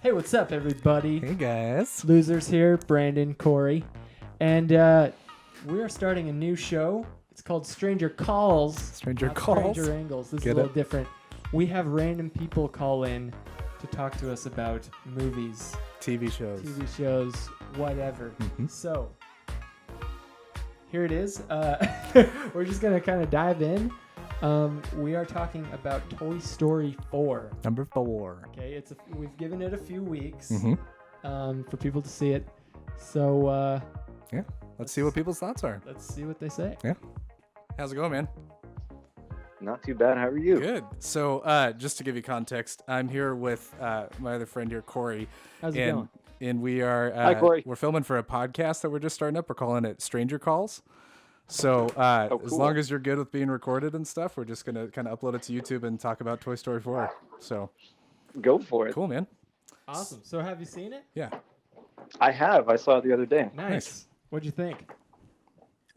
Hey, what's up, everybody? Hey guys. Losers here, Brandon, Corey, and we are starting a new show. It's called Stranger Calls. Stranger not Calls. Stranger Angles. This is Get a little it? different. We have random people call in to talk to us about movies, TV shows. TV shows, whatever. Mhm. So, here it is. We're just going to kind of dive in. We are talking about Toy Story 4. Number 4. Okay, we've given it a few weeks Mm-hmm. for people to see it. So Let's see what people's thoughts are. let's see what they say. How's it going, man? Not too bad. How are you? Good. So, just to give you context, I'm here with my other friend here, Corey, How's it and going? and we are Hi, Corey. we're filming for a podcast that we're just starting up. We're calling it Stranger Calls. So, as cool. long as you're good with being recorded and stuff, we're just gonna kind of upload it to YouTube and talk about Toy Story 4. So, Go for it. cool, man. Awesome. So have you seen it? Yeah. I have. I saw it the other day. Nice. What'd you think?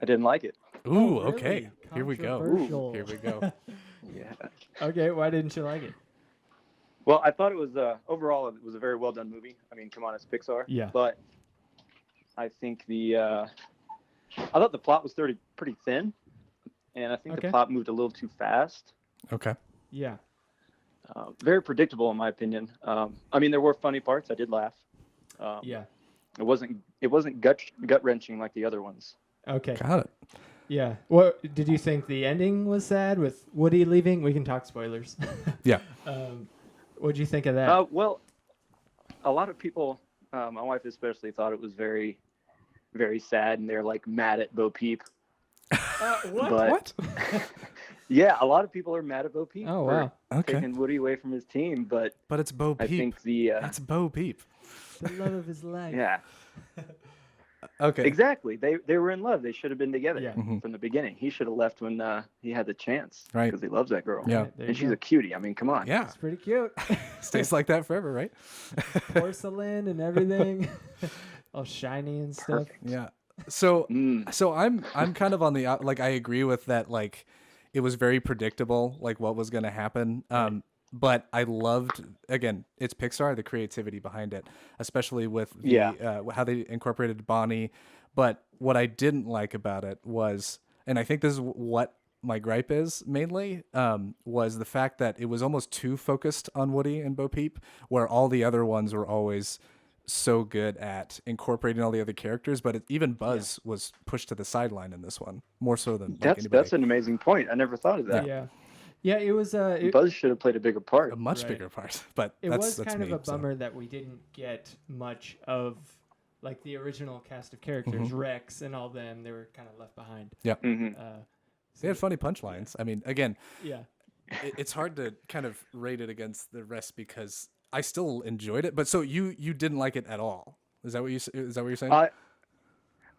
I didn't like it. Ooh. Oh, Okay. really? Here we go. Controversial. Here we go. Yeah. Okay, why didn't you like it? Well, I thought it was overall it was a very well done movie. I mean, come on, it's Pixar. Yeah. But I think I thought the plot was pretty thin, and I think Okay. the plot moved a little too fast. Okay. Yeah. Very predictable in my opinion. I mean, there were funny parts. I did laugh. Yeah. It wasn't gut wrenching like the other ones. Okay. Got it. Yeah. What did you think the ending was sad with Woody leaving? We can talk spoilers. Yeah. What'd you think of that? Well, a lot of people, my wife especially, thought it was very, very sad, and they're like mad at Bo Peep. What? But What? yeah, a lot of people are mad at Bo Peep Oh, for wow. Okay. taking Woody away from his team. But But it's Bo I Peep. think the That's Bo Peep. The love of his life. yeah, Okay. exactly. They were in love. They should have been together Yeah. Mhm. from the beginning. He should have left when he had the chance, Right. Because he loves that girl. Yeah. There you and she's go. a cutie. I mean, come on. Yeah. It's pretty cute. Stays like that forever, right? Porcelain and everything. All shiny and stuff. Perfect. Yeah. So Mm. so I'm kind of on the like I agree with that, like it was very predictable like what was going to happen. But I loved, again, it's Pixar, the creativity behind it, especially with the, Yeah. how they incorporated Bonnie. But what I didn't like about it was, and I think this is what my gripe is mainly, was the fact that it was almost too focused on Woody and Bo Peep, where all the other ones were always so good at incorporating all the other characters. But even Buzz was pushed to the sideline in this one, more so than like That's anybody. an amazing point. I never thought of that. Yeah. Yeah, it was it Buzz should have played a bigger part. A much Right. bigger part, but it that's was kind me, of a so. bummer that we didn't get much of like the original cast of characters, Mm-hmm. Rex and all them. They were kind of left behind. hmm They had funny punchlines. I mean, again, Yeah. it's hard to kind of rate it against the rest because I still enjoyed it. But so you didn't like it at all? Is that what you're saying?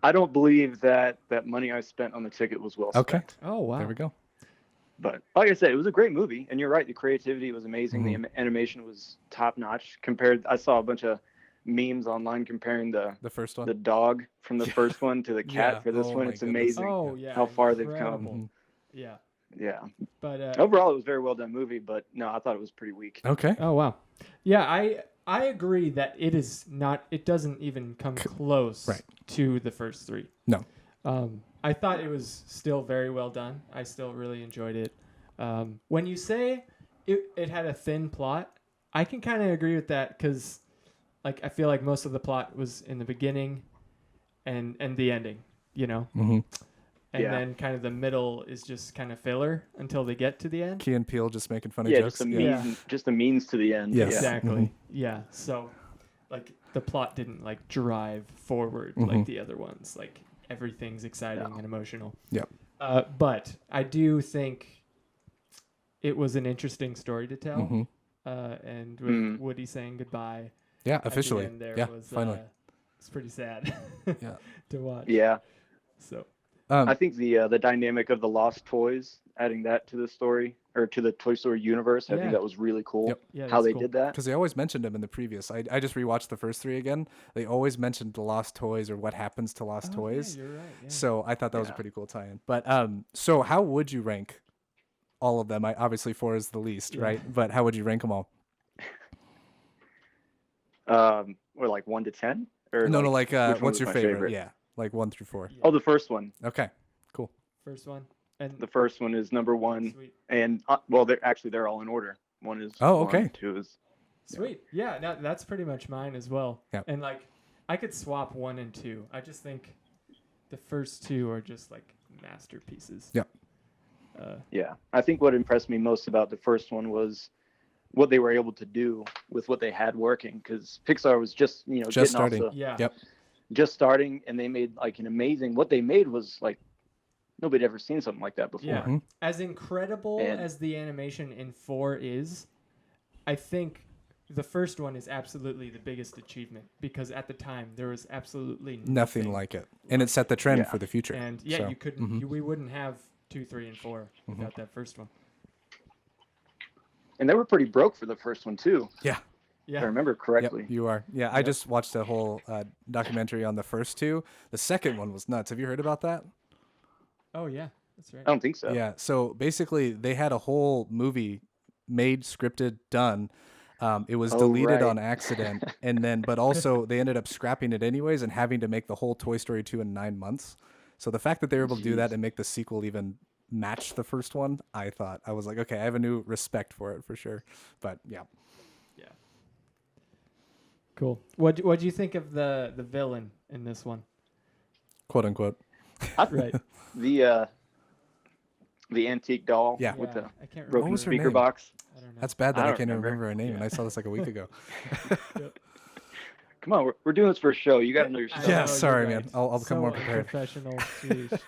I don't believe that money I spent on the ticket was well Okay, spent. Oh wow. there we go. But like I said, it was a great movie, and you're right. The creativity was amazing. Mm-hmm. The animation was top notch. I saw a bunch of memes online comparing the The first one. dog from the Yeah. first one to the cat Yeah. for this Oh one. my It's goodness. amazing Oh yeah. how far they've incredible. come. Yeah. Yeah. But Overall, it was a very well done movie, but no, I thought it was pretty weak. Okay. oh wow. Yeah, I agree that it is not. It doesn't even come close right. to the first three. No. I thought it was still very well done. I still really enjoyed it. When you say it had a thin plot, I can kind of agree with that because, like, I feel like most of the plot was in the beginning, and the ending. You know, Mm-hmm. and Yeah. then kind of the middle is just kind of filler until they get to the end. Key and Peele just making funny Yeah, jokes. just a means to the end. Yes. Yeah. Exactly. Mhm. Yeah. So, like, the plot didn't like drive forward Mhm. like the other ones. Like everything's exciting and emotional. Yep. But I do think it was an interesting story to tell. Mhm. And with Mm. Woody saying goodbye Yeah. at the Officially. end there Yeah. was Finally. it's pretty sad Yeah. to watch. Yeah. So I think the dynamic of the lost toys, adding that to the story or to the Toy Story universe, I Yeah. think that was really cool. Yep. yeah, How that's they cool. did that. Because they always mentioned him in the previous. I just rewatched the first three again. They always mentioned the lost toys or what happens to lost Oh, toys. Yeah, you're right. Yeah. So I thought that was a Yeah. pretty cool tie-in. But so how would you rank all of them? Obviously 4 is the least, Yeah. right? But how would you rank them all? Or like 1 to 10, or No, like, like which one what's was your my favorite? Yeah, like 1 through 4. Yeah. Oh, the first one. Okay, cool. First one. And The first one is number 1, sweet. and well, they're all in order. One is Oh, 1, okay. 2 is. Sweet. Yeah, no, that's pretty much mine as well. Yep. And like I could swap 1 and 2. I just think the first 2 are just like masterpieces. Yep. Yeah, I think what impressed me most about the first one was what they were able to do with what they had working, because Pixar was just Just getting starting. off the, Yeah. Yep. just starting, and they made like an amazing. What they made was like nobody had ever seen something like that before. Yeah. Mhm. As incredible And- as the animation in 4 is, I think the first one is absolutely the biggest achievement, because at the time there was absolutely Nothing like it, and it set the trend Yeah. for the future. And yeah, So, you couldn't. mhm. We wouldn't have 2, 3, and 4 without that first one. And they were pretty broke for the first one too, Yeah. if I Yeah. remember Yep, correctly. you are. Yeah, I just watched a whole documentary on the first 2. The second one was nuts. Have you heard about that? Oh yeah, that's right. I don't think so. Yeah. So basically, they had a whole movie made, scripted, done. It was Oh, deleted right. on accident, and then but also they ended up scrapping it anyways and having to make the whole Toy Story 2 in 9 months. So the fact that they were able to do that Jeez. and make the sequel even match the first one, I was like, okay, I have a new respect for it for sure. But yeah, Yeah. Cool. What do you think of the villain in this one? quote unquote. Right. The antique doll Yeah. with the I can't remember. broken was her speaker name? box. I don't know. That's bad that I I don't can't even remember. remember her name, and Yeah. I saw this like a week ago. Come on, we're doing this for a show. You got to know your I stuff. Yeah, know, you're sorry, right. man. I'll become So more prepared. Unprofessional. Jeez.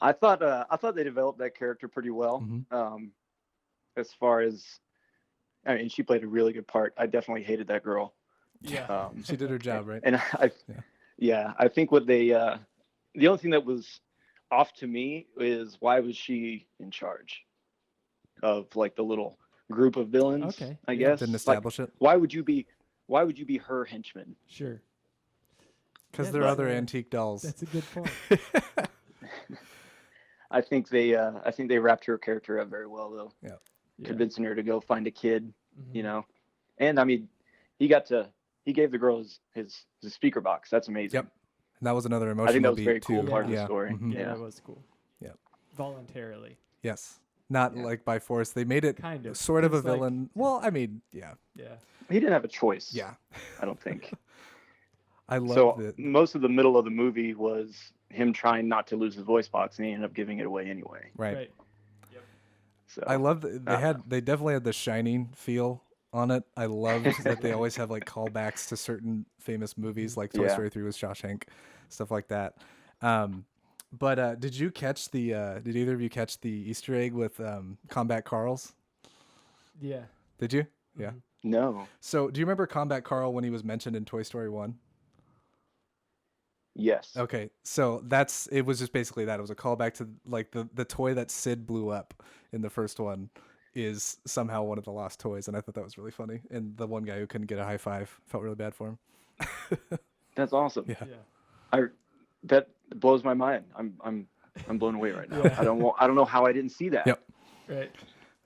I thought they developed that character pretty well. Mhm. As far as, I mean, she played a really good part. I definitely hated that girl. Yeah. She did her job, right? And I think what they, the only thing that was off to me is, why was she in charge of like the little group of villains? Okay, I yeah. guess. Didn't Like, establish it why would you be her henchman? Sure. because Yeah, there are that's other a- antique dolls. That's a good point. I think they wrapped her character up very well, though, Yeah. convincing her to go find a kid, Mhm. you know. And I mean, he gave the girl his speaker box. That's amazing. Yep. And that was another emotional I think that was a beat very cool too. part of the Yeah. story. Mhm. Yeah, Yeah. that was cool. Yeah. Voluntarily, Yes. Not Yeah. like by force. They made it kind of. sort of a It's like- villain. Well, I mean, yeah. Yeah. He didn't have a choice. Yeah. I don't think. I love So it. most of the middle of the movie was him trying not to lose his voice box, and he ended up giving it away anyway. Right. So I love that I don't they definitely had the Shining feel on it. I loved that they always have like callbacks to certain famous movies, like Toy Yeah. Story 3 with Shawshank, stuff like that. But did you catch did either of you catch the Easter egg with Combat Carl's? Yeah. Did you? Yeah. Mhm. no. So do you remember Combat Carl when he was mentioned in Toy Story 1? Yes. Okay, so it was just basically that. It was a callback to like the toy that Sid blew up in the first one is somehow one of the lost toys, and I thought that was really funny. And the one guy who couldn't get a high five felt really bad for him. That's awesome. Yeah. Yeah. That blows my mind. I'm blown away right now. Yeah. I don't know how I didn't see that. Yep. Right.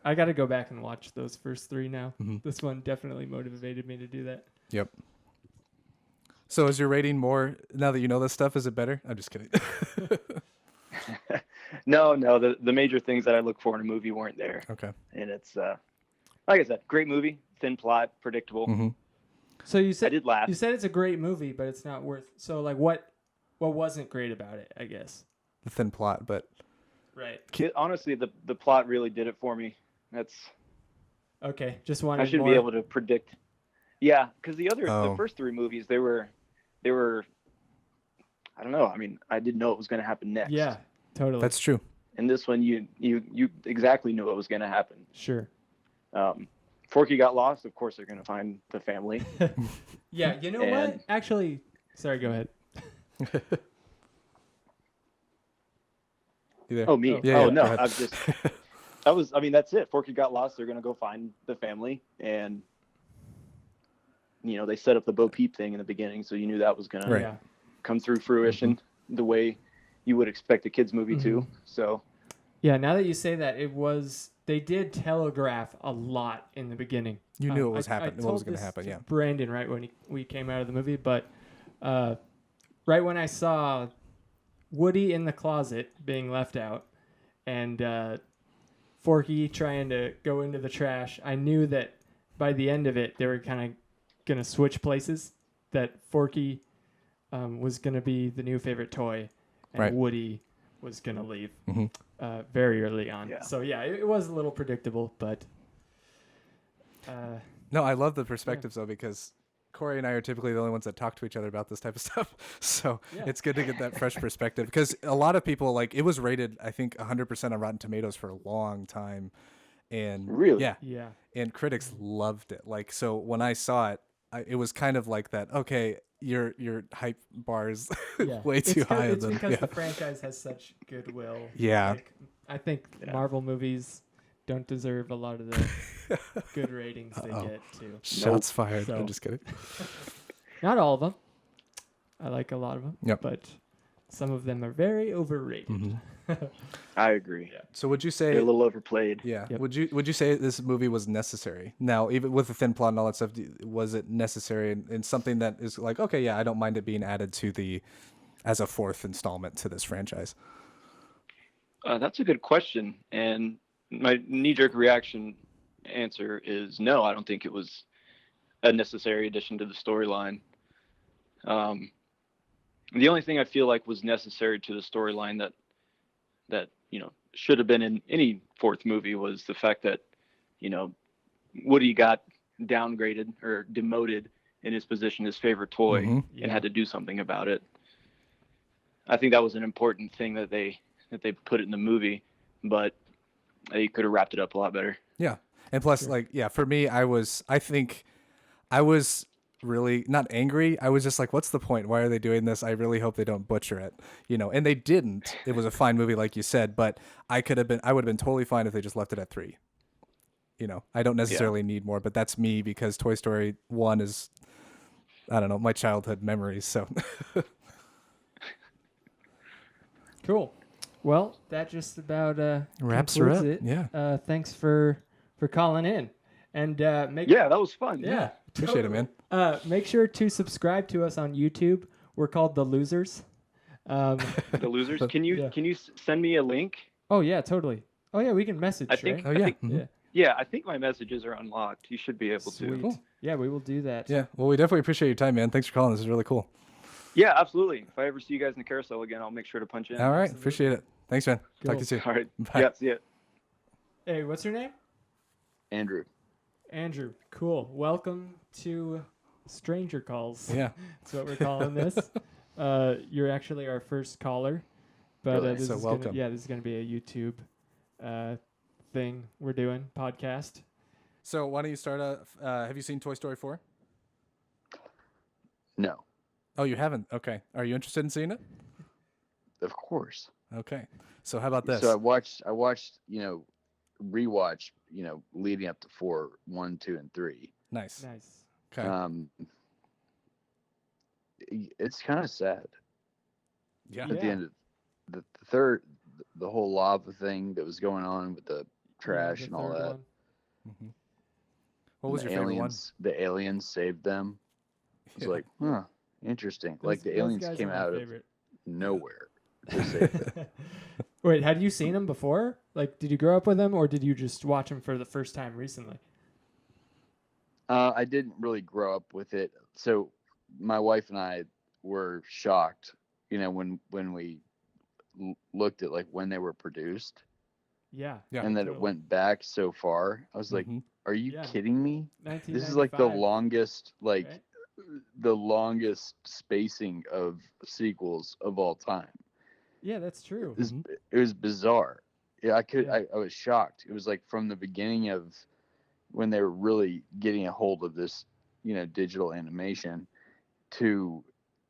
I got to go back and watch those first 3 now. Mhm. This one definitely motivated me to do that. Yep. So is your rating more now that you know this stuff? Is it better? I'm just kidding. No, the major things that I look for in a movie weren't there, Okay. and it's like I said, great movie, thin plot, predictable. Hmm. So you I said did laugh. you said it's a great movie, but it's not worth. So like what wasn't great about it? I guess. The thin plot, but Right. Honestly, the plot really did it for me. That's Okay. Just wanted I should more. be able to predict. Yeah, because the Oh. first 3 movies, they were I don't know. I mean, I didn't know what was going to happen next. Yeah. Totally. that's true. And this one, you exactly knew what was going to happen. sure. Forky got lost. Of course, they're going to find the family. Yeah. You know what? And- Actually, sorry. Go ahead. You there? Oh, me? Oh. Yeah, oh yeah, no, go ahead. I mean, that's it. Forky got lost. They're going to go find the family, and they set up the Bo Peep thing in the beginning, so you knew that was going Right. to Yeah. come through fruition the way you would expect a kids movie to. Mm-hmm. So Yeah. Now that you say that, it was they did telegraph a lot in the beginning. You knew it was I happening. What told was going to this happen? to Yeah. Brandon, right when we came out of the movie, but right when I saw Woody in the closet being left out and Forky trying to go into the trash, I knew that by the end of it they were kind of gonna switch places. That Forky was gonna be the new favorite toy, and Right. Woody was gonna leave Mhm. very early on. Yeah. So yeah, it was a little predictable, but No, I love the perspectives though, because Corey and I are typically the only ones that talk to each other about this type of stuff. So Yeah. it's good to get that fresh perspective, because a lot of people, like, it was rated, I think, 100% on Rotten Tomatoes for a long time. And Really? yeah, and critics loved it. Like, so when I saw it, it was kind of like that. Okay, your hype bar's yeah. way too high. It's Then, because yeah. the franchise has such goodwill. Yeah. Like, I think Yeah. Marvel movies don't deserve a lot of the good ratings they Uh-oh. get too. Shots fired. So- I'm just kidding. Not all of them. I like a lot of them. Yep. But some of them are very overrated. Mhm. I agree. So would you They're say? a little overplayed. Yeah. Yep. Would you say this movie was necessary? Now, even with the thin plot and all that stuff, was it necessary and something that is like, okay, yeah, I don't mind it being added to as a fourth installment to this franchise? That's a good question, and my knee-jerk reaction answer is no. I don't think it was a necessary addition to the storyline. The only thing I feel like was necessary to the storyline that should have been in any fourth movie was the fact that Woody got downgraded or demoted in his position as favorite toy Mhm. and had to do something about it. I think that was an important thing that they put in the movie, but they could have wrapped it up a lot better. Yeah. And plus, like, yeah, for me, I think I was really not angry. I was just like, what's the point? Why are they doing this? I really hope they don't butcher it, and they didn't. It was a fine movie, like you said, but I would have been totally fine if they just left it at 3. I don't necessarily need more, but that's me, because Toy Story 1 is, I don't know, my childhood memories. So Cool. Well, that just about Wraps her concludes up. it. Yeah. Thanks for calling in. And Yeah, that was fun. Yeah. Appreciate it, man. Make sure to subscribe to us on YouTube. We're called The Losers. The Losers. Can you Yeah. send me a link? Oh, yeah, totally. Oh, yeah, we can message, I think. Oh, I yeah. think- Mhm. Yeah. yeah, I think my messages are unlocked. You should be able Sweet. to. Cool. Yeah, we will do that. Yeah. Well, we definitely appreciate your time, man. Thanks for calling. This is really cool. Yeah, absolutely. If I ever see you guys in the carousel again, I'll make sure to punch in. All right. Absolutely. Appreciate it. Thanks, man. Talk to Cool. you soon. All right. Bye. Yeah, see ya. Hey, what's your name? Andrew. Andrew. Cool. Welcome to Stranger Calls. Yeah. That's what we're calling this. You're actually our first caller. But Really? this So is welcome. this is going to be a YouTube thing we're doing, podcast. So why don't you start off? Have you seen Toy Story 4? No, Oh, you haven't? Okay. Are you interested in seeing it? of course. Okay. So how about this? So I watched, rewatch, leading up to 4, 1, 2, and 3. Nice. Nice. Okay. It's kind of sad yeah. at the end of the third, the whole lava thing that was going on with the trash the and all third that. one. Mm-hmm. What was the your favorite one? aliens, The aliens saved them. It's Yeah. like, huh, interesting. Like the Those aliens guys came are my out of favorite. nowhere to save them. Wait, had you seen them before? Like, did you grow up with them, or did you just watch them for the first time recently? I didn't really grow up with it, so my wife and I were shocked, when we looked at like when they were produced, Yeah. Yeah. and that it totally. went back so far. I was like, Mhm. "Are you Yeah. kidding me? 1995. This is like the longest, right? the longest spacing of sequels of all time. Yeah, that's true. It was bizarre. Yeah, Yeah. I was shocked. It was like from the beginning of when they were really getting a hold of this, digital animation, to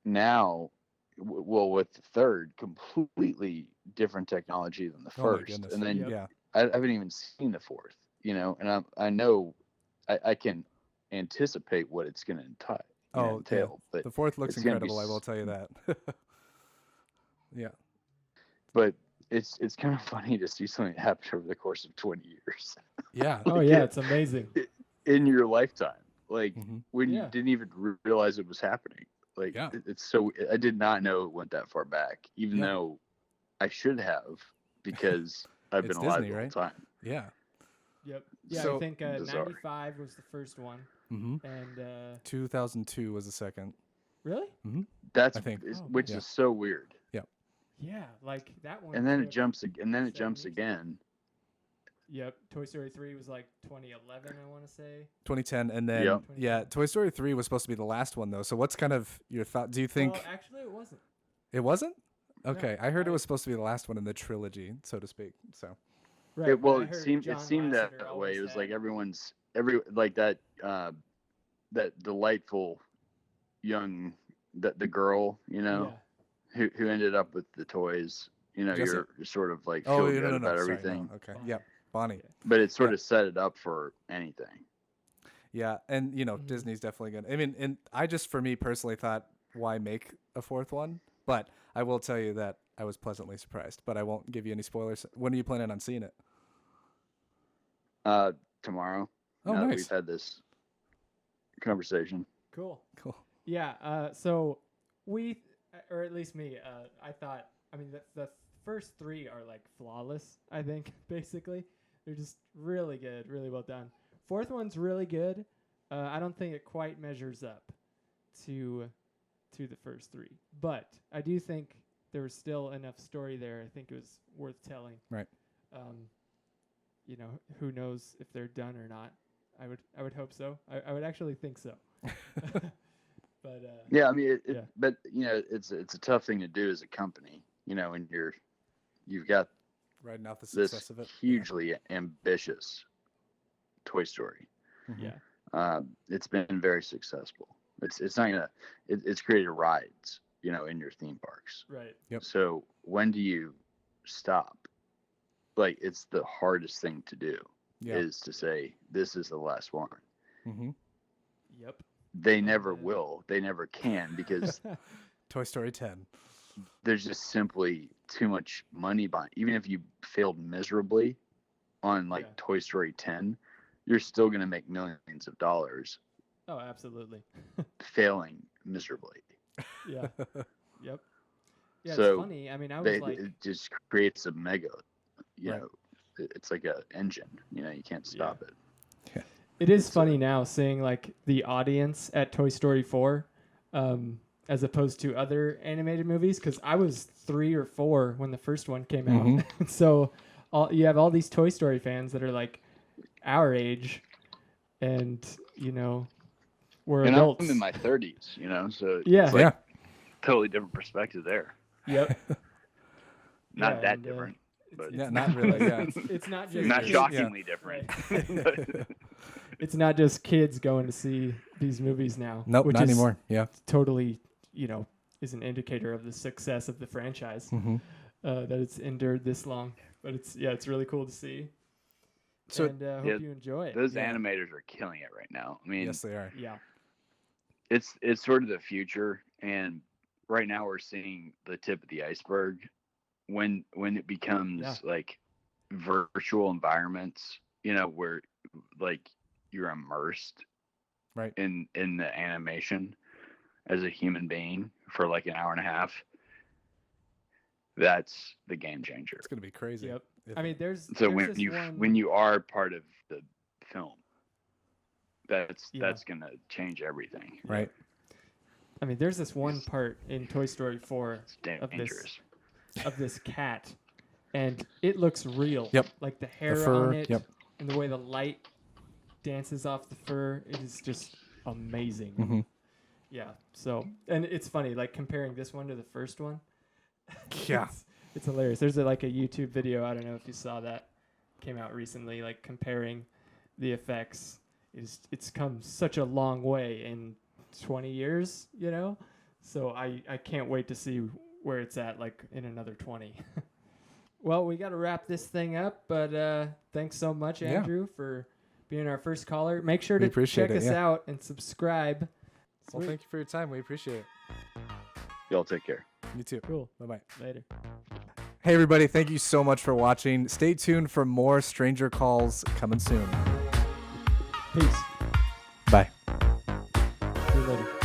now, well, with the third, completely different technology than the Oh my first. goodness. And then Yep. Yeah. I haven't even seen the fourth, and I know I can anticipate what it's going to entail. Oh, entail, but The fourth looks it's gonna be incredible. I will tell you that. Yeah. but it's kind of funny to see something happen over the course of 20 years Yeah. Oh yeah, it's amazing. in your lifetime. Like Mhm. when Yeah. you didn't even realize it was happening. Like Yeah. it's so I did not know it went that far back, even Yeah. though I should have because I've It's been alive Disney, the whole right? time. Yeah. Yep. Yeah, So- I think Bizarre. 95 was the first one, Mm-hmm. and 2002 was the second. really, That's I think. Oh, which yeah. is so weird. yeah, like that one. And then it took jumps and then it 7 jumps years. again. Yep, Toy Story 3 was like 2011, I want to say. 2010, and then Yep. yeah, Toy Story 3 was supposed to be the last one though. So what's kind of your thought? Do you think Well, actually, it wasn't. it wasn't? No, Okay, I heard it I- was supposed to be the last one in the trilogy, so to speak. So Right. It, well, but I it heard seemed John it seemed Lasseter that way. always It was had- like every like that that delightful young the girl, you know, who ended up with the toys. You know, Jessie. you're sort of like oh feel no, good no, no, about sorry, everything, no. Okay, Bonnie. yep, Bonnie. Yeah. but it sort Yeah. of set it up for anything. Yeah, and you know Mhm. Disney's definitely gonna. I mean, and I just for me personally thought, why make a fourth one? But I will tell you that I was pleasantly surprised. But I won't give you any spoilers. When are you planning on seeing it? Tomorrow. Oh, now that nice. we've had this conversation. Cool. Cool. Yeah. So we, or at least me, I thought. I mean, the first three are like flawless. I think basically they're just really good, really well done. Fourth one's really good. I don't think it quite measures up to the first three, but I do think there was still enough story there. I think it was worth telling. Right. You know, who knows if they're done or not. I would hope so. I would actually think so. But Yeah, I mean, Yeah. but you know, it's a tough thing to do as a company. You know, when you've got Riding out the this success of it. hugely ambitious Toy Story. Mhm. yeah. It's been very successful. It's not gonna. It's created rides, you know, in your theme parks. Right. Yep. So when do you stop? Like it's the hardest thing to do Yeah. is to say this is the last one. Mm-hmm. Yep. They never Yeah. will. They never can because Toy Story 10. there's just simply too much money behind. Even if you failed miserably on like Yeah. Toy Story 10, you're still gonna make millions of dollars Oh, absolutely. failing miserably. Yeah. Yep. Yeah, So it's funny. I mean, I was They, like, it just creates a mega, you Right. know, it's like a engine. You know, you can't stop it. it is funny now seeing like the audience at Toy Story 4, as opposed to other animated movies. Because I was 3 or 4 when the first one came out, Mhm. so you have all these Toy Story fans that are like our age, and you know, we're And adults. I'm in my 30s, you know, so Yeah. it's like Yeah. totally different perspective there. Yep. Not Yeah, that and, different, but Yeah, not really, yeah. It's not just not kids. shockingly different. It's not just kids going to see these movies now. Nope, which not is anymore. Yeah. Totally, you know, is an indicator of the success of the franchise, Mm-hmm. that it's endured this long. But it's really cool to see. So- and hope Yeah, you enjoy it. Those Yeah. animators are killing it right now. I mean, Yes, they are. Yeah. it's sort of the future, and right now we're seeing the tip of the iceberg. When it becomes Yeah. like virtual environments, you know, where like you're immersed Right. in the animation as a human being for like an hour and a half, that's the game changer. It's gonna be crazy. Yep. If- I mean, there's So there's this when you are part of the film, that's Yeah. gonna change everything. right. I mean, there's this one part in Toy Story 4 It's Of this- dangerous. of this cat, and it looks real. Yep. Like the hair fur, on it, yep. and the way the light dances off the fur. It is just amazing. Mhm. Yeah. So, and it's funny, like comparing this one to the first one. Yeah. It's hilarious. There's like a YouTube video. I don't know if you saw that, came out recently, like comparing the effects. It's come such a long way in 20 years, you know. So I can't wait to see where it's at, like in another 20. Well, we got to wrap this thing up, but thanks so much, Yeah. Andrew, for being our first caller. Make sure We to appreciate check it, us yeah. out and subscribe. Well, Sweet. thank you for your time. We appreciate it. Y'all take care. You too. Cool. Bye bye. Later. Hey, everybody. Thank you so much for watching. Stay tuned for more Stranger Calls coming soon. Peace. Bye. See you later.